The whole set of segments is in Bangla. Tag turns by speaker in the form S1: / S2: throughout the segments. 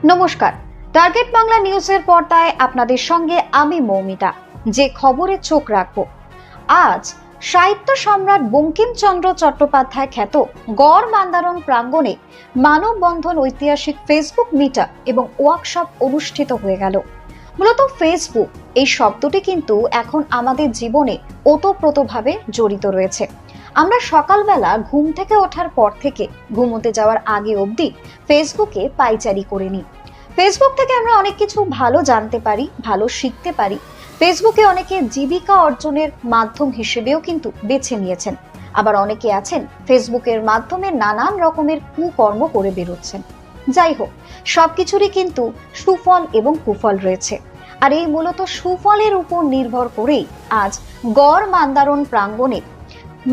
S1: নমস্কার, টার্গেট বাংলা নিউজের পর্দায় আপনাদের সঙ্গে আমি মৌমিতা। যে খবরে চোখ রাখবো, আজ সাহিত্য সম্রাট বঙ্কিমচন্দ্র চট্টোপাধ্যায় খ্যাত গড় মান্দারণ প্রাঙ্গণে মানববন্ধন, ঐতিহাসিক ফেসবুক মিটআপ এবং ওয়ার্কশপ অনুষ্ঠিত হয়ে গেল। মূলত ফেসবুক এই শব্দটি কিন্তু এখন আমাদের জীবনে ওতপ্রোতভাবে জড়িত রয়েছে। আমরা সকালবেলা ঘুম থেকে ওঠার পর থেকে ঘুমোতে যাওয়ার আগে অবধি ফেসবুকে পায়চারি করে নিই। ফেসবুক থেকে আমরা অনেক কিছু ভালো জানতে পারি, ভালো শিখতে পারি। ফেসবুকে অনেকে জীবিকা অর্জনের মাধ্যম হিসেবেও কিন্তু বেছে নিয়েছেন, আবার অনেকে আছেন ফেসবুকের মাধ্যমে নানান রকমের কুকর্ম করে বেরোচ্ছেন। যাই হোক, সবকিছুরই কিন্তু সুফল এবং কুফল রয়েছে, আর এই মূলত সুফলের উপর নির্ভর করেই আজ গড় মান্দারণ প্রাঙ্গণে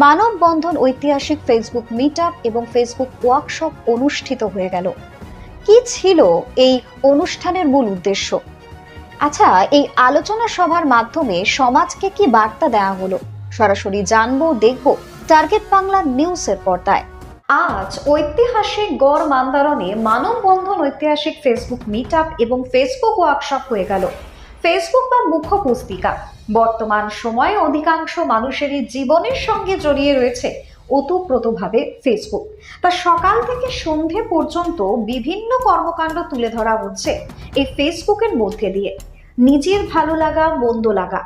S1: মানববন্ধন, ঐতিহাসিক ফেসবুক মিটআপ এবং ফেসবুক ওয়ার্কশপ অনুষ্ঠিত হয়ে গেল। কি ছিল এই অনুষ্ঠানের মূল উদ্দেশ্য? আচ্ছা, এই আলোচনা সভার মাধ্যমে সমাজকে কি বার্তা দেওয়া হলো, সরাসরি জানবো, দেখবো টার্গেট বাংলা নিউজের পর্দায়। আজ ঐতিহাসিক গড় মান্দারণে মানববন্ধন, ঐতিহাসিক ফেসবুক মিটআপ এবং ফেসবুক ওয়ার্কশপ হয়ে গেল। ফেসবুক বা মুখ্য পুস্তিকা বর্তমান সময়ে অধিকাংশ মানুষেরই জীবনের সঙ্গে জড়িয়ে রয়েছে ওতপ্রোতভাবে ফেসবুক। তা সকাল থেকে সন্ধে পর্যন্ত বিভিন্ন কর্মকাণ্ড তুলে ধরা হচ্ছে এই ফেসবুকের মধ্যে দিয়ে। নিজের ভালো লাগা, মন্দ লাগা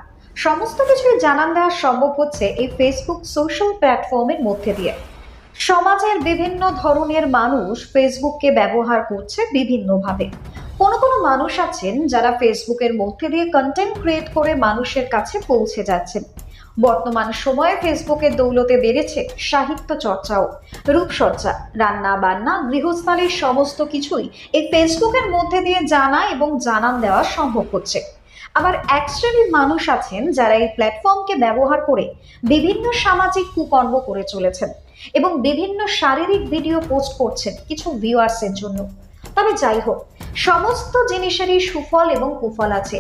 S1: সমস্ত কিছুই জানান দেওয়া সম্ভব হচ্ছে এই ফেসবুক সোশ্যাল প্ল্যাটফর্মের মধ্যে দিয়ে। সমাজের বিভিন্ন ধরনের মানুষ ফেসবুককে ব্যবহার করছে বিভিন্নভাবে। কোনো মানুষ আছেন যারা ফেসবুকের মধ্যে দিয়ে কন্টেন্ট ক্রিয়েট করে মানুষের কাছে পৌঁছে যাচ্ছেন। বর্তমান সময়ে ফেসবুকের দৌলতে বেড়েছে সাহিত্য চর্চাও। রূপচর্চা, রান্না বান্না, গৃহস্থালির সমস্ত কিছুই এই ফেসবুকের মধ্যে দিয়ে জানা এবং জানান দেওয়া সম্ভব হচ্ছে। আবার এক শ্রেণীর মানুষ আছেন যারা এই প্ল্যাটফর্মকে ব্যবহার করে বিভিন্ন সামাজিক কুকর্ম করে চলেছেন এবং বিভিন্ন শারীরিক ভিডিও পোস্ট করছেন কিছু ভিউয়ার্সের জন্য। তবে যাই হোক, সমস্ত জিনিসেরই সুফল এবং কুফল আছে।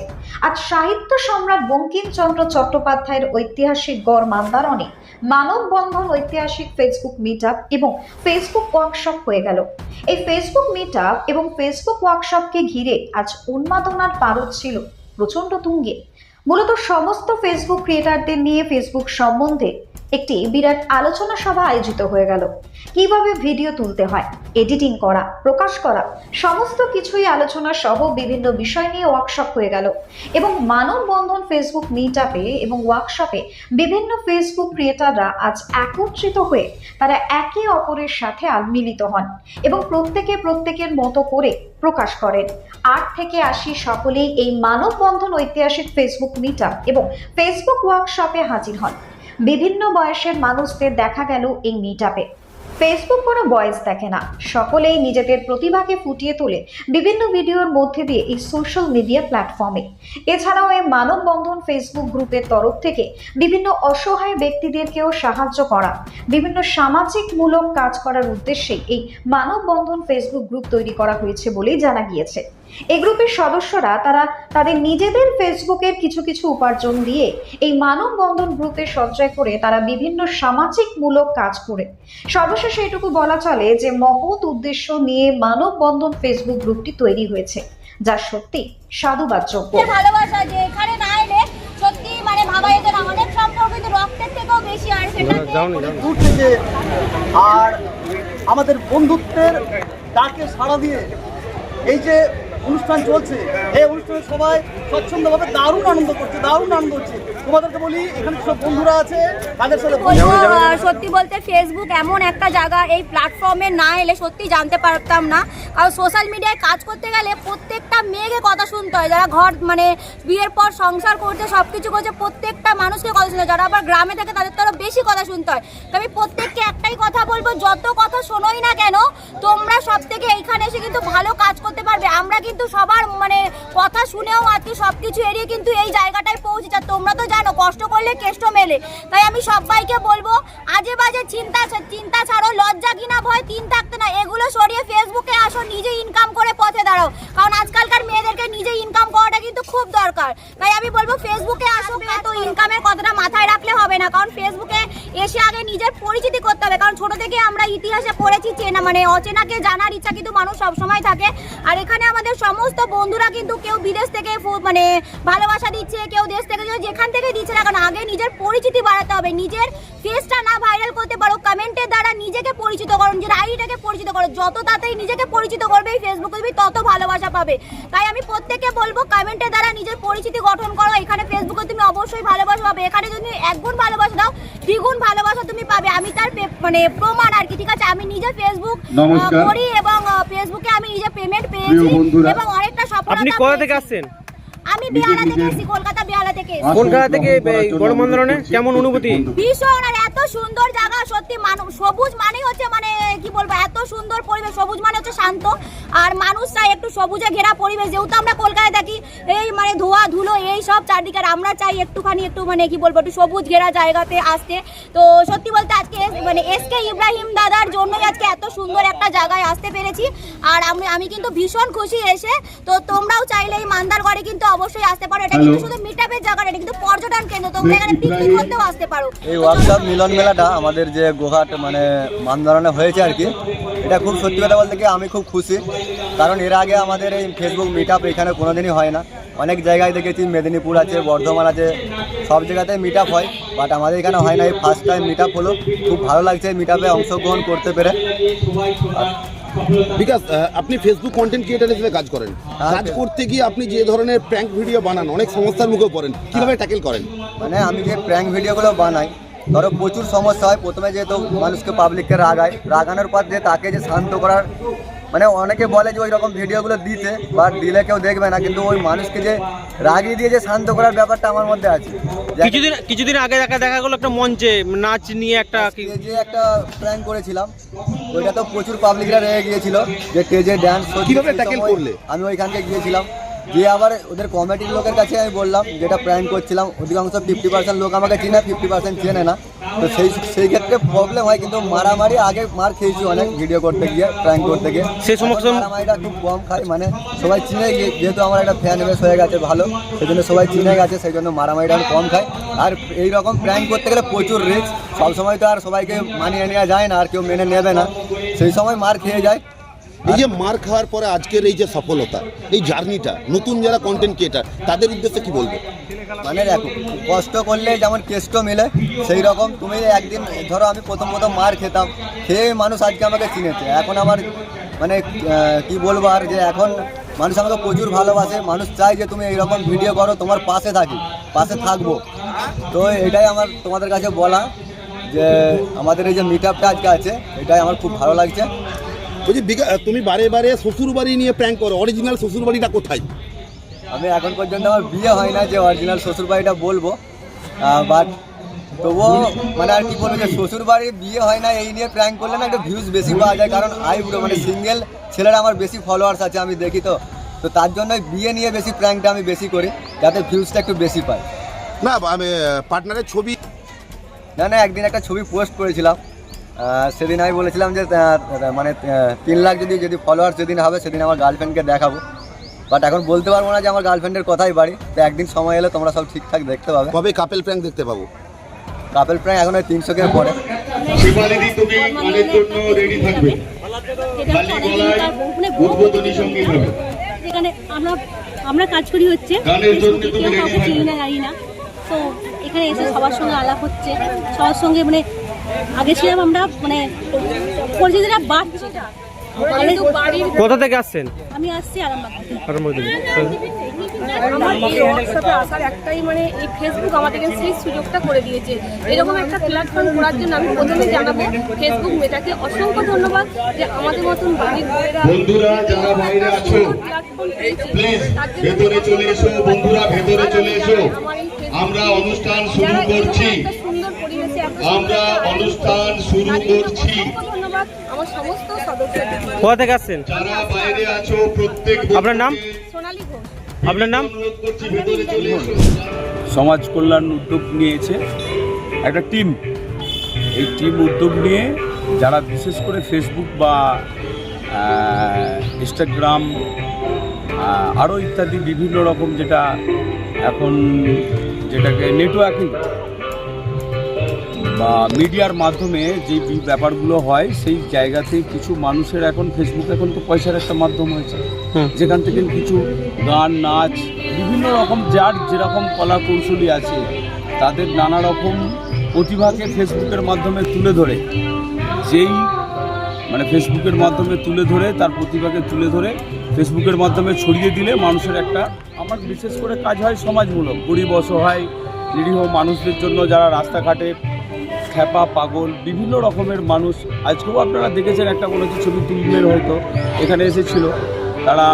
S1: আজ সাহিত্য সম্রাট বঙ্কিমচন্দ্র চট্টোপাধ্যায়ের ঐতিহাসিক গড় মান্দারণে মানববন্ধন, ঐতিহাসিক ফেসবুক মিটআপ এবং ফেসবুক ওয়ার্কশপ হয়ে গেল। এই ফেসবুক মিটআপ এবং ফেসবুক ওয়ার্কশপকে ঘিরে আজ উন্মাদনার পারদ ছিল প্রচন্ড তুঙ্গে। মূলত সমস্ত ফেসবুক ক্রিয়েটারদের নিয়ে ফেসবুক সম্বন্ধে একটি বিরাট আলোচনা সভা আয়োজিত হয়ে গেল। কিভাবে ভিডিও তুলতে হয়, এডিটিং করা, প্রকাশ করা, সমস্ত কিছুই আলোচনা সহ বিভিন্ন বিষয় নিয়ে ওয়ার্কশপ হয়ে গেল। এবং মানববন্ধন, ফেসবুক মিটআপে এবং ওয়ার্কশপে বিভিন্ন ফেসবুক ক্রিয়েটাররা আজ একত্রিত হয়ে তারা একে অপরের সাথে মিলিত হন এবং প্রত্যেকের মতো করে প্রকাশ করেন। 8 থেকে 80 সকলেই এই মানববন্ধন, ঐতিহাসিক ফেসবুক মিটআপ এবং ফেসবুক ওয়ার্কশপে হাজির হন। বিভিন্ন বয়সের মানুষদের দেখা গেল এই মিটআপে। ফেসবুক কোনো বয়স দেখে না, সকলেই নিজেদের প্রতিভাকে ফুটিয়ে তোলে বিভিন্ন ভিডিওর মধ্যে দিয়ে এই সোশ্যাল মিডিয়া প্ল্যাটফর্মে। এছাড়াও এই মানববন্ধন ফেসবুক গ্রুপের তরফ থেকে বিভিন্ন অসহায় ব্যক্তিদেরকেও সাহায্য করা, বিভিন্ন সামাজিক মূলক কাজ করার উদ্দেশ্যে এই মানববন্ধন ফেসবুক গ্রুপ তৈরি করা হয়েছে বলেই জানা গিয়েছে। এই গ্রুপের সদস্যরা তাদের নিজেদের ফেসবুকের কিছু উপার্জন দিয়ে এই মানববন্ধন গ্রুপে সঞ্চয় করে তারা বিভিন্ন সামাজিক মূলক কাজ করে। সর্বশেষে এটুকু বলা চলে যে মহৎ উদ্দেশ্য নিয়ে মানববন্ধন ফেসবুক গ্রুপটি তৈরি হয়েছে, যা সত্যি সাধুবাদযোগ্য।
S2: ভালোবাসা যে এখানে না এলে সত্যি মানে ভাবা যেত না, অনেক সম্পর্ক কিন্তু রক্তের থেকেও বেশি। আর সেটা
S3: দূর থেকে আর আমাদের বন্ধুত্বের ডাকে সাড়া দিয়ে এই যে অনুষ্ঠান চলছে, এই অনুষ্ঠানে সবাই স্বচ্ছন্দভাবে দারুণ আনন্দ হচ্ছে। তোমাদেরকে বলি, এখানে সব বন্ধুরা আছে, তাদের সাথে
S2: সত্যি বলতে ফেসবুক এমন একটা জায়গা, এই প্ল্যাটফর্মে না এলে সত্যি জানতে পারতাম না। কারণ সোশ্যাল মিডিয়ায় কাজ করতে গেলে প্রত্যেকটা মেয়েকে কথা শুনতে হয়, যারা ঘর মানে বিয়ের পর সংসার করছে, সব কিছু করছে, প্রত্যেকটা মানুষকে কথা শুনতে হয়। যারা আবার গ্রামে থাকে তাদের তো আরও বেশি কথা শুনতে হয়। তো আমি প্রত্যেককে একটাই কথা বলবো, যত কথা শোনোই না কেন, তোমরা সব থেকে এইখানে এসে কিন্তু ভালো কাজ করতে পারবে। আমরা কিন্তু সবার মানে কথা শুনেও আজকে সবকিছু এড়িয়ে কিন্তু এই জায়গাটায় পৌঁছে যা। তোমরা তো জানো কষ্ট করলে কেষ্ট মেলে। তাই আমি সবাইকে বলবো, আজে বাজে চিন্তা ছাড়ো, লজ্জা কিনা ভয় তিন থাকতে না, এগুলো সরিয়ে ফেসবুকে আসো, নিজে ইনকাম করে পথে দাঁড়াও। কারণ আজকালকার মেয়েদেরকে নিজে ইনকাম করাটা কিন্তু খুব দরকার। তাই আমি বলবো ফেসবুকে আসো, তো ইনকামের কথাটা মাথায় রাখলে হবে না, কারণ ফেসবুকে এসে আগে নিজের পরিচিতি করতে হবে, কারণ ছোট থেকে আমরা ইতিহাসে পড়েছি চেনা মানে অচেনাকে জানার ইচ্ছা কিন্তু মানুষ সবসময় থাকে। আর এখানে আমাদের সমস্ত বন্ধুরা কিন্তু কেউ বিদেশ থেকে মানে ভালোবাসা দিচ্ছে, কেউ দেশ থেকে যেখান থেকে দিচ্ছে না, কারণ আগে নিজের পরিচিতি বাড়াতে হবে। নিজের ফেসটা না ভাইরাল করতে পারো, কমেন্টের দ্বারা নিজেকে পরিচিত করো, নিজের আইডিটাকে পরিচিত করো। যত তাড়াতাড়ি নিজেকে পরিচিত করবে এই ফেসবুকে তুমি তত ভালোবাসা পাবে। তাই আমি প্রত্যেককে বলবো কমেন্টের দ্বারা নিজের পরিচিতি গঠন করো। এখানে ফেসবুকে তুমি অবশ্যই ভালোবাসা পাবে। এখানে তুমি 1 গুণ ভালোবাসা দাও, 2 গুণ ভালোবাসা তুমি পাবে। আমি তার মানে প্রমাণ আর কি, ঠিক আছে? আমি নিজে ফেসবুক করি এবং ফেসবুকে আমি নিজে পেমেন্ট পেয়েছি এবং অনেকটা সফলতা।
S4: আপনি কোথা থেকে আসছেন?
S2: আমি বেহালা থেকে এসেছি, কলকাতা বেহালা থেকে এসেছি।
S4: কলকাতা থেকে গণবন্ধনে কেমন অনুভূতি?
S2: ভীষণ, আর এত সুন্দর জায়গা, সত্যি মানুষ সবুজ মানেই হচ্ছে মানে কি বলবো, এত সুন্দর পরিবেশ। সবুজ মানে হচ্ছে শান্ত, আর মানুষ চাই একটু সবুজে ঘেরা পরিবেশ। যেহেতু আমরা কলকাতায় থাকি, এই মানে ধোয়া ধুলো এই সব চারদিকে, আমরা চাই একটুখানি একটু মানে কি বলবো একটু সবুজ ঘেরা জায়গাতে আসতে। তো সত্যি বলতে আজকে মানে এসকে ইব্রাহিম দাদার জন্যই আজকে এত সুন্দর একটা জায়গায় আসতে পেরেছি। আর আমি কিন্তু ভীষণ খুশি এসে। তো তোমরাও চাইলে এই মান্দারগড়ে কিন্তু অবশ্যই আসতে পারো। এটা কিন্তু শুধু মিটআপের জায়গা না, এটা কিন্তু পর্যটন কেন্দ্র। তোমরা এখানে পিকনিক করতেও আসতে পারো।
S3: এই ওয়ার্কশপ মিলন মেলাটা আমাদের যে গোঘাট মানে মানধরণে হয়েছে আর কি, এটা খুব সত্যি কথা বলতে কি আমি খুব খুশি। কারণ এর আগে আমাদের এই ফেসবুক মিটআপ এখানে কোনোদিনই হয় না। অনেক জায়গায় দেখেছি, মেদিনীপুর আছে, বর্ধমান আছে, সব জায়গাতে মিটআপ হয়, বাট আমাদের এখানে হয় না। এই ফার্স্ট টাইম মিটআপ হলো, খুব ভালো লাগছে মিটআপে অংশগ্রহণ করতে পেরে।
S5: বিকাশ, আপনি ফেসবুক কন্টেন্ট ক্রিয়েটার হিসেবে কাজ করেন। কাজ করতে গিয়ে আপনি যে ধরনের প্র্যাঙ্ক ভিডিও বানান, অনেক সমস্যার মুখে পড়েন, কিভাবে ট্যাকেল করেন?
S3: মানে আমি যে প্র্যাঙ্ক ভিডিওগুলো বানাই, ধরো প্রচুর সমস্যা হয়। প্রথমে যেহেতু মানুষকে পাবলিককে রাগানোর পর যে তাকে যে শান্ত করার, মানে অনেকে বলে যে ওই রকম ভিডিওগুলো দিতে, বাট দিলে কেউ দেখবে না, কিন্তু ওই মানুষকে যে রাগিয়ে দিয়ে যে শান্ত করার ব্যাপারটা আমার মধ্যে আছে।
S4: কিছুদিন আগে দেখা গেল একটা মঞ্চে নাচ নিয়ে একটা
S3: যে একটা প্র্যাঙ্ক করেছিলাম, ওইটা তো প্রচুর পাবলিকরা রেগে গিয়েছিল যে স্টেজে ড্যান্স।
S5: কিভাবে ট্যাকেল করলে?
S3: আমি ওইখানকে গিয়েছিলাম, দিয়ে আবার ওদের কমিটির লোকের কাছে আমি বললাম যেটা প্র্যাঙ্ক করছিলাম, অধিকাংশ 50% লোক আমাকে চিনে, 50% চেনে না। তো সেই ক্ষেত্রে প্রবলেম হয়, কিন্তু মারামারি আগে মার খেয়েছি অনেক ভিডিও করতে গিয়ে, প্র্যাঙ্ক করতে গিয়ে।
S4: সেই সমস্ত
S3: মারামারিটা খুব কম খাই, মানে সবাই চিনে গিয়ে, যেহেতু আমার একটা ফ্যান বেস হয়ে গেছে ভালো, সেই জন্য সবাই চিনে গেছে, সেই জন্য মারামারিটা আমি কম খাই। আর এই রকম প্র্যাঙ্ক করতে গেলে প্রচুর রিস্ক, সবসময় তো আর সবাইকে মানিয়ে নেওয়া যায় না, আর কেউ মেনে নেবে না, সেই সময় মার খেয়ে যায়।
S5: এই যে মার খাওয়ার পরে আজকের এই যে সফলতা, এই জার্নিটা, নতুন যারা কন্টেন্ট ক্রিয়েটার তাদের উদ্দেশ্যে কি বলবে?
S3: মানে দেখো, কষ্ট করলে যেমন কেষ্ট মিলে, সেই রকম তুমি একদিন ধরো আমি প্রথম মার খেতাম, খেয়ে মানুষ আজকে আমাকে চিনেছে। এখন আমার মানে কি বলবো আর, যে এখন মানুষ আমাকে প্রচুর ভালোবাসে, মানুষ চায় যে তুমি এইরকম ভিডিও করো, তোমার পাশে থাকবো। তো এটাই আমার তোমাদের কাছে বলা, যে আমাদের এই যে মিটআপটা আজকে আছে, এটাই আমার খুব ভালো লাগছে।
S5: বলছি তুমি বারে বারে শ্বশুর বাড়ি নিয়ে প্র্যাঙ্ক করো, অরিজিনাল শ্বশুর বাড়িটা কোথায়?
S3: আমি এখন পর্যন্ত আমার বিয়ে হয় না যে অরিজিনাল শ্বশুর বাড়িটা বলবো, বাট তবুও মানে আর কি বলবো, যে শ্বশুর বাড়ি বিয়ে হয় না এই নিয়ে প্র্যাঙ্ক করলে না একটু ভিউজ বেশি পাওয়া যায়। কারণ মানে সিঙ্গেল ছেলেরা আমার বেশি ফলোয়ার্স আছে, আমি দেখি। তো তার জন্য বিয়ে নিয়ে বেশি প্র্যাঙ্কটা আমি বেশি করি, যাতে ভিউজটা একটু বেশি পাই।
S5: না, আমি পার্টনারের ছবি
S3: না, একদিন একটা ছবি পোস্ট করেছিলাম, সেদিন আমি বলেছিলাম যে মানে 3 লাখ যদি ফলোয়ার্স যেদিন হবে, সেদিন আমার গার্লফ্রেন্ডকে দেখাবো। বাট এখন বলতে পারবো না যে আমার গার্লফ্রেন্ডের কথাই বাড়ি। তো একদিন সময় এলে তোমরা সব ঠিকঠাক দেখতে পাবে।
S5: কবে কাপেল প্র্যাঙ্ক দেখতে পাবো?
S3: কাপেল প্র্যাঙ্ক এখন ওই 300 এর পরে।
S6: শিবালিদি তুমি গানের জন্য রেডি থাকবে, খালি গলায় উদ্বোধনী সঙ্গীত হবে।
S7: এখানে আমরা কাজ করি হচ্ছে
S6: গানের জন্য তুমি
S7: কেউ
S6: রেডি
S7: কাউকে চিনি না, জানি না। তো এখানে এসে সবার সঙ্গে আলাপ হচ্ছে, সবার সঙ্গে মানে আগে ছিলাম আমরা মানে পরিচিতিটা বাড়ছে।
S4: কোথা থেকে আসছেন?
S7: আমি আসছি আরামবাগ থেকে।
S8: আমার এই ওয়ার্কশপে আসার একটাই মানে এই ফেসবুক আমাদেরকে সেই সুযোগটা করে দিয়েছে। এরকম একটা প্ল্যাটফর্ম করার জন্য আমি প্রথমে জানাবো ফেসবুক মেটাকে অসংখ্য ধন্যবাদ, যে আমাদের মতন বাড়ির
S6: বন্ধুরা যারা বাইরে আছো প্লিজ ভেতরে চলে এসো। বন্ধুরা ভেতরে চলে এসো, আমরা অনুষ্ঠান শুরু করছি।
S8: ধন্যবাদ আমার সমস্ত সদস্যদের।
S4: কোথা থেকে আসছেন?
S6: যারা বাইরে আছো প্রত্যেক,
S4: আপনার নাম?
S8: সোনালী ঘোষ।
S4: আপনার নাম?
S6: ভেতরে চলে এসো।
S9: সমাজ কল্যাণ উদ্যোগ নিয়েছে একটা টিম। এই টিম উদ্যোগ নিয়ে যারা বিশেষ করে ফেসবুক বা ইনস্টাগ্রাম আরও ইত্যাদি বিভিন্ন রকম যেটাকে নেটওয়ার্কিং বা মিডিয়ার মাধ্যমে যে ব্যাপারগুলো হয় সেই জায়গাতে কিছু মানুষের এখন ফেসবুক এখন তো পয়সার একটা মাধ্যম হয়েছে, যেখান থেকে কিছু গান নাচ বিভিন্ন রকম যার যেরকম কলা কৌশলী আছে তাদের নানা রকম প্রতিভাকে ফেসবুকের মাধ্যমে তুলে ধরে ফেসবুকের মাধ্যমে তুলে ধরে তার প্রতিভাকে তুলে ধরে ফেসবুকের মাধ্যমে ছড়িয়ে দিলে মানুষের একটা আমার বিশেষ করে কাজ হয় সমাজমূলক, গরিব অসহায় নিরীহ মানুষদের জন্য যারা রাস্তাঘাটে খ্যাপা পাগল বিভিন্ন রকমের মানুষ, আজকেও আপনারা দেখেছেন একটা কোনো ছবি তুলবেন হয়তো এখানে এসেছিল, তারা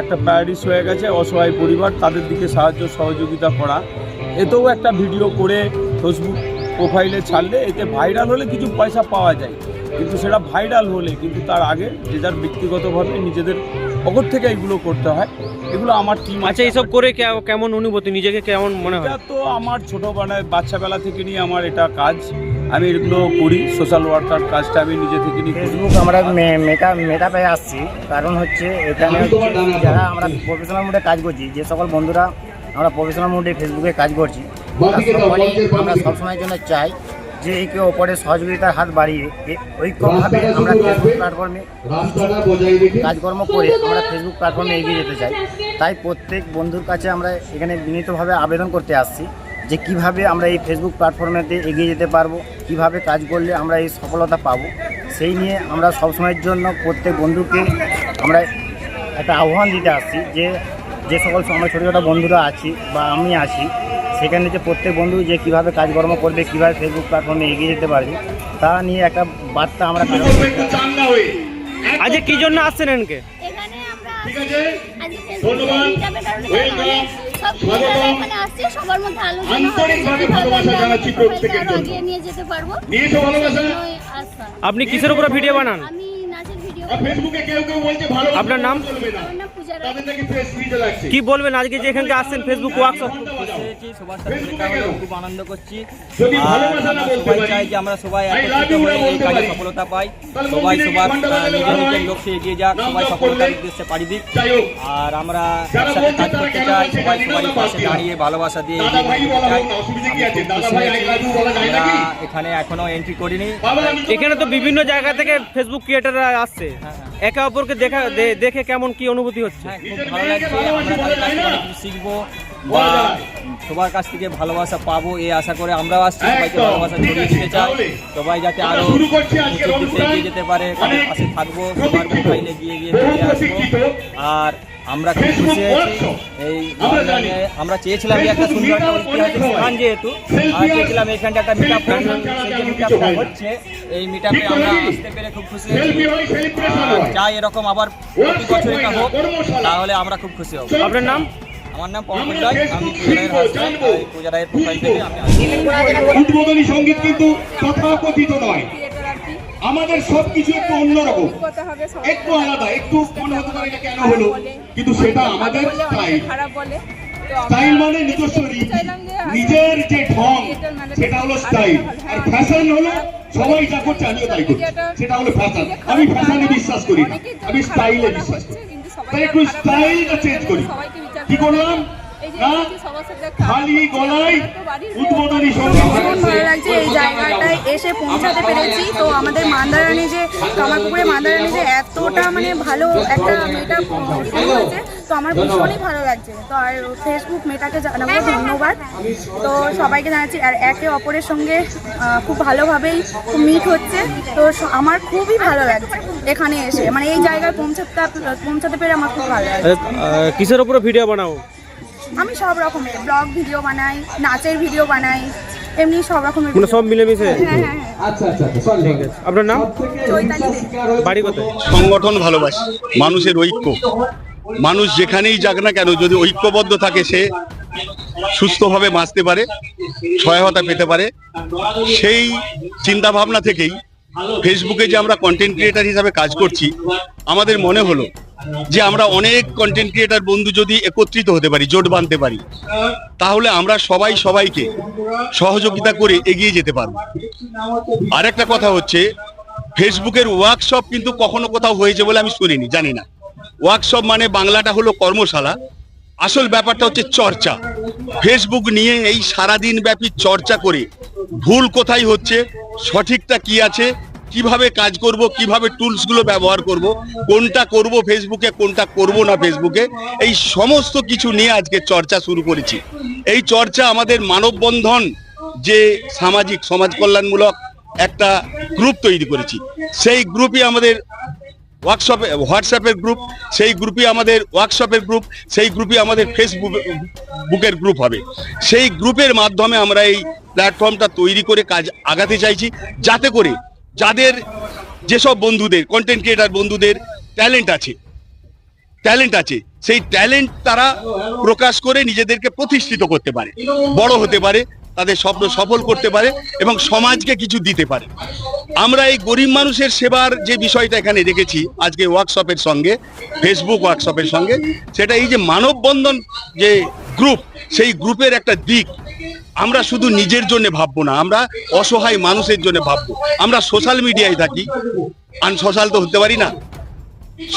S9: একটা প্যারাডিস হয়ে গেছে, অসহায় পরিবার, তাদের দিকে সাহায্য সহযোগিতা করা, এতেও একটা ভিডিও করে ফেসবুক প্রোফাইলে ছাড়লে এতে ভাইরাল হলে কিছু পয়সা পাওয়া যায়, কিন্তু সেটা ভাইরাল হলে কিন্তু তার আগে যে যার ব্যক্তিগতভাবে নিজেদের পকেট থেকে এগুলো করতে হয়। এগুলো আমার টিম।
S4: আচ্ছা, এইসব করে কেমন অনুভূতি, নিজেকে কেমন মনে হয়?
S9: এটা তো আমার ছোটোবেলায় বাচ্চাবেলা থেকে নিয়ে আমার এটা কাজ, আমি এগুলো করি, সোশ্যাল ওয়ার্কার কাজটা আমি নিজে থেকে নিই।
S10: ফেসবুক আমরা মেটাপে আসছি, কারণ হচ্ছে এখানে যারা আমরা প্রফেশনাল মোডে কাজ করছি, যে সকল বন্ধুরা আমরা প্রফেশনাল মোডে ফেসবুকে কাজ করছি, আমরা সবসময়ের জন্য চাই যে একে অপরের সহযোগিতার হাত বাড়িয়ে ঐক্যভাবে আমরা ফেসবুক প্ল্যাটফর্মে কাজকর্ম করে আমরা ফেসবুক প্ল্যাটফর্মে এগিয়ে যেতে চাই। তাই প্রত্যেক বন্ধুর কাছে আমরা এখানে বিনীতভাবে আবেদন করতে আসছি যে কিভাবে আমরা এই ফেসবুক প্ল্যাটফর্মেতে এগিয়ে যেতে পারবো, কিভাবে কাজ করলে আমরা এই সফলতা পাবো, সেই নিয়ে আমরা সবসময়ের জন্য প্রত্যেক বন্ধুকে আমরা একটা আহ্বান দিতে আসছি যে সকল আমরা ছোটো ছোটো বন্ধুরা আছি বা আমি আছি, সেখানে যে প্রত্যেক বন্ধু যে কীভাবে কাজকর্ম করবে, কীভাবে ফেসবুক প্ল্যাটফর্মে এগিয়ে যেতে পারবে, তা নিয়ে একটা বার্তা আমরা
S4: আজকে কি জন্য আসছেন এনকে?
S2: এখানে আমরা আজকে এখানে আসছি, সবার মধ্যে আলোচনা এগিয়ে নিয়ে যেতে পারবো।
S4: আপনি কিসের উপরে ভিডিও বানান?
S2: আমি নাচের ভিডিও।
S4: আপনার নাম? কি বলবেন আজকে যে এখানে আসছেন ফেসবুক ওয়ার্কশপ?
S10: খুব আনন্দ করছি, সবাই চাই যে আমরা সবাই একত্রিত হয়ে এই কাজে সফলতা পাই, সবাই সবার নিজের নিজের লক্ষ্যে এগিয়ে যাক, সবাই সফলতার উদ্দেশ্যে পাড়ি দিক, আর আমরা একসাথে কাজ করতে চাই, সবাই সবাই পাশে দাঁড়িয়ে ভালোবাসা দিয়ে এগিয়ে যেতে চাই। আমরা এখানে এখনো এন্ট্রি করিনি।
S4: এখানে তো বিভিন্ন জায়গা থেকে ফেসবুক ক্রিয়েটাররা আসছে, একে অপরকে দেখে কেমন কি অনুভূতি হচ্ছে?
S10: খুব ভালো লাগছে, আমরা তাদের কাছ থেকে অনেক কিছু শিখবো বা সবার কাছ থেকে ভালোবাসা পাবো এই আশা করে আমরাও আসছি, সবাইকে ভালোবাসা ছড়িয়ে দিতে চাই, সবাই যাতে আরো এগিয়ে যেতে পারে, তাদের পাশে থাকবো, সবার মোবাইলে গিয়ে আসবো। আর আমরা খুব খুশি হয়েছি, এই আমরা চেয়েছিলাম যে একটা সুন্দর একটা ঐতিহাসিক স্থান, যেহেতু আমরা চেয়েছিলাম এখানটা একটা মিট আপ হচ্ছে, এই মিট আপে আমরা আসতে পেরে খুব খুশি হয়েছি, চাই এরকম আবার প্রতি বছর এটা হোক, তাহলে আমরা খুব খুশি হব।
S4: আপনার নাম?
S10: আমার নাম পঙ্কজ রায়, আমি পূজা রায়ের প্রোফাইল থেকে আমি
S6: উদ্বোধনী সঙ্গীত কিন্তু তথাকথিত নয়, আমাদের সবকিছু একটু অন্যরকম, একটু আলাদা, একটু মনে হতে পারে এটা কেন হলো, কিন্তু সেটা আমাদের স্টাইল মানে নিজস্ব রীতি, নিজের যে ঢং সেটা হলো স্টাইল, আর ফ্যাশন হলো সবাই যা করছে আমিও তাই করছি, সেটা হলো ফ্যাশন। আমি ফ্যাশনে বিশ্বাস করি না, আমি স্টাইলে বিশ্বাস করি, তাই একটু স্টাইলটা চেঞ্জ করি। কি করলাম না, খালি গলায় উদ্বোধনী সঙ্গীত।
S8: ভালো লাগছে এই জায়গাটায় এসে পৌঁছাতে পেরেছি। তো আমাদের মান্দারানি যে কামারপুকুরে মান্দারানি যে এতটা মানে ভালো একটা মেটা শুরু হয়েছে, তো আমার ভীষণই ভালো লাগছে। তো আর ফেসবুক মেটাকে জানাবো ধন্যবাদ। তো সবাইকে জানাচ্ছি, আর একে অপরের সঙ্গে খুব ভালোভাবেই মিট হচ্ছে। তো আমার খুবই ভালো লাগছে এখানে এসে, মানে এই জায়গায় পৌঁছাতে পেরে আমার খুব ভালো লাগছে।
S4: কিসের উপরে ভিডিও বানাও?
S8: আমি সব রকমের ব্লগ ভিডিও বানাই, নাচের ভিডিও বানাই, এমনি সব রকমের
S4: সব মিলেমিশে।
S8: হ্যাঁ।
S4: ঠিক আছে, আপনার নাম?
S8: চৈতালি দে।
S4: বাড়ি কোথায়?
S5: সংগঠন ভালোবাসি, মানুষের ঐক্য, মানুষ যেখানেই যাক না কেন যদি ঐক্যবদ্ধ থাকে সে সুস্থভাবে বাঁচতে পারে, সহায়তা পেতে পারে। সেই চিন্তা ভাবনা থেকেই ফেসবুকে যে আমরা কন্টেন্ট ক্রিয়েটার হিসাবে কাজ করছি, আমাদের মনে হলো যে আমরা অনেক কন্টেন্ট ক্রিয়েটার বন্ধু যদি একত্রিত হতে পারি, জোট বাঁধতে পারি, তাহলে আমরা সবাই সবাইকে সহযোগিতা করে এগিয়ে যেতে পারবো। আরেকটা কথা হচ্ছে, ফেসবুকের ওয়ার্কশপ কিন্তু কখনো কোথাও হয়েছে বলে আমি শুনিনি, জানি না। ওয়ার্কশপ মানে বাংলাটা হলো কর্মশালা, আসল ব্যাপারটা হচ্ছে চর্চা। ফেসবুক নিয়ে এই সারাদিন ব্যাপী চর্চা করে ভুল কোথায় হচ্ছে, সঠিকটা কি আছে, কিভাবে কাজ করব, কিভাবে টুলসগুলো ব্যবহার করব, কোনটা করব ফেসবুকে, কোনটা করব না ফেসবুকে, এই সমস্ত কিছু নিয়ে আজকে চর্চা শুরু করেছি। এই চর্চা আমাদের মানববন্ধন যে সামাজিক সমাজ কল্যাণমূলক একটা গ্রুপ তৈরি করেছি, সেই গ্রুপই আমাদের হোয়াটসঅ্যাপের গ্রুপ, সেই গ্রুপই আমাদের ওয়ার্কশপের গ্রুপ, সেই গ্রুপই আমাদের ফেসবুকের গ্রুপ হবে। সেই গ্রুপের মাধ্যমে আমরা এই প্ল্যাটফর্মটা তৈরি করে কাজ আগাতে চাইছি, যাতে করে যাদের যেসব বন্ধুদের কন্টেন্ট ক্রিয়েটার বন্ধুদের ট্যালেন্ট আছে সেই ট্যালেন্ট তারা প্রকাশ করে নিজেদেরকে প্রতিষ্ঠিত করতে পারে, বড় হতে পারে, তাদের স্বপ্ন সফল করতে পারে এবং সমাজকে কিছু দিতে পারে। আমরা এই গরিব মানুষের সেবার যে বিষয়টা এখানে রেখেছি আজকে ওয়ার্কশপের সঙ্গে, ফেসবুক ওয়ার্কশপের সঙ্গে, সেটা এই যে মানববন্ধন যে গ্রুপ, সেই গ্রুপের একটা দিক। আমরা শুধু নিজের জন্য ভাববো না, আমরা অসহায় মানুষের জন্য ভাববো। আমরা সোশ্যাল মিডিয়ায় থাকি, আনসোশ্যাল তো হতে পারি না,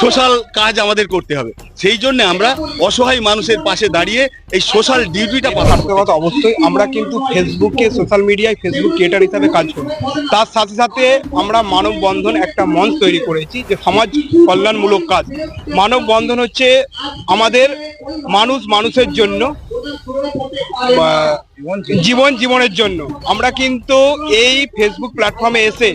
S5: সোশ্যাল কাজ আমাদের করতে হবে। সেই জন্য আমরা অসহায় মানুষের পাশে দাঁড়িয়ে এই সোশ্যাল ডিউটিটা পালন করতে হবে।
S11: অবশ্যই আমরা কিন্তু ফেসবুকে সোশ্যাল মিডিয়ায় ফেসবুক ক্রিয়েটার হিসাবে কাজ করি, তার সাথে সাথে আমরা মানববন্ধন একটা মঞ্চ তৈরি করেছি যে সমাজ কল্যাণমূলক কাজ। মানববন্ধন হচ্ছে আমাদের মানুষের জন্য, জীবনের জন্য। আমরা কিন্তু এই ফেসবুক প্ল্যাটফর্মে এসে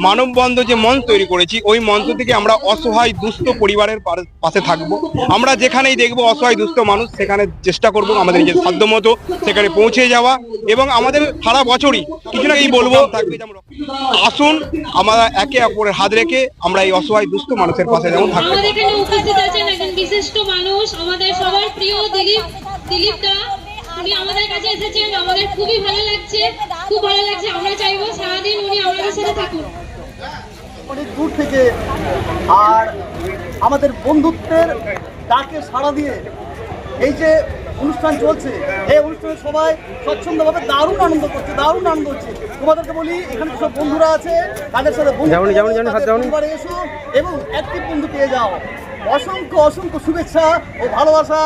S11: মানববন্ধন যে মঞ্চ তৈরি করেছি, ওই মঞ্চ থেকে আমরা অসহায় দুস্থ পরিবারের পাশে থাকবো। আমরা যেখানেই দেখবো অসহায় দুস্থ মানুষ, সেখানে চেষ্টা করবো আমাদের নিজের সাধ্যমতো সেখানে পৌঁছে যাওয়া, এবং আমাদের সারা বছরই কিছু না কিছু বলবো থাকবে। আসুন আমরা একে অপরের হাত রেখে আমরা এই অসহায় দুস্থ মানুষের পাশে যেমন থাকবো।
S12: আমাদের এখানে উপস্থিত আছেন একজন বিশিষ্ট মানুষ, আমাদের সবার প্রিয় দিলীপ দা। উনি আমাদের কাছে এসেছেন, আমাদের খুবই ভালো লাগছে, খুব ভালো লাগছে। আমরা চাইবো সারাদিন উনি আমাদের সাথে থাকুন।
S3: অনেক দূর থেকে আর আমাদের বন্ধুত্বের ডাকে সাড়া দিয়ে এই যে অনুষ্ঠান চলছে, এই অনুষ্ঠানে সবাই স্বচ্ছন্দভাবে দারুণ আনন্দ করছে, দারুণ আনন্দ হচ্ছে। তোমাদেরকে বলি, এখানে সব বন্ধুরা আছে, তাদের সাথে পরিবারে এসো এবং অ্যাক্টিভ বন্ধু পেয়ে যাও। অসংখ্য শুভেচ্ছা ও ভালোবাসা।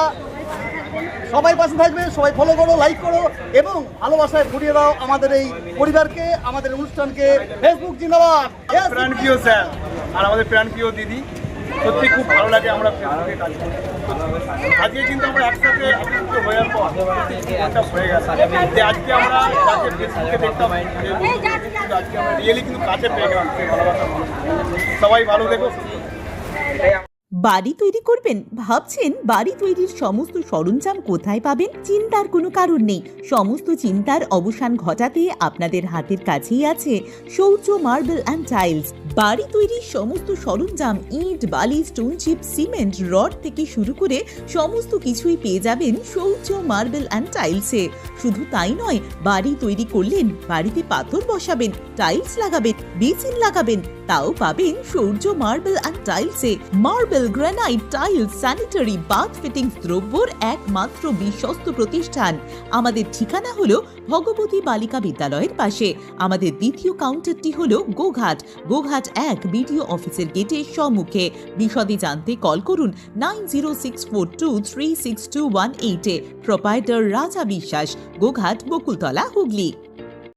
S3: সবাই পাশে থাকবে, সবাই ফলো করো, লাইক করো এবং ভালোবাসায় ভরিয়ে দাও আমাদের এই পরিবারকে, আমাদের অনুষ্ঠানকে। ফেসবুক জিন্দাবাদ।
S11: প্রাণপ্রিয় স্যার আর আমাদের প্রাণপ্রিয় দিদি, সত্যি খুব ভালো লাগে আমরা ফেসবুকে কাজ করি। আজকে কিন্তু আমরা একসাথে একত্রিত হওয়ার পর জীবনটা হয়ে গেছে যে আজকে আমরা যাকে ফেসবুকে দেখতাম, আজকে আমরা রিয়েলি কিন্তু কাছে পেয়ে গেলাম। সবাই ভালো দেখো।
S13: বাড়ি তৈরি করবেন? ভাবছেন বাড়ি তৈরির সমস্ত সরঞ্জাম কোথায় পাবেন? চিন্তার কোনো কারণ নেই। সমস্ত চিন্তার অবসান ঘটাতে আপনাদের হাতের কাছেই আছে শৌর্য মার্বেল অ্যান্ড টাইলস। বাড়ি তৈরির সমস্ত সরঞ্জাম, ইট, বালি, স্টোন চিপ, সিমেন্ট, রড থেকে শুরু করে সমস্ত কিছুই পেয়ে যাবেন শৌর্য মার্বেল অ্যান্ড টাইলসে। শুধু তাই নয়, বাড়ি তৈরি করলেন, বাড়িতে পাথর বসাবেন, টাইলস লাগাবেন, বেসিন লাগাবেন, তাও পাবেন শৌর্য মার্বেল অ্যান্ড টাইলসে। Marble, granite, tiles, sanitary, bath fittings দ্রব্যর একমাত্র বিশ্বস্ত প্রতিষ্ঠান। আমাদের ঠিকানা হলো ভগবতী বালিকা বিদ্যালয়ের পাশে। আমাদের দ্বিতীয় কাউন্টারটি হলো গোঘাট 1 বিডিও অফিসের গেটের সম্মুখে। বিশদে জানতে কল করুন 9064236218 এ। প্রোপাইটার রাজা বিশ্বাস, গোঘাট, বকুলতলা, হুগলি।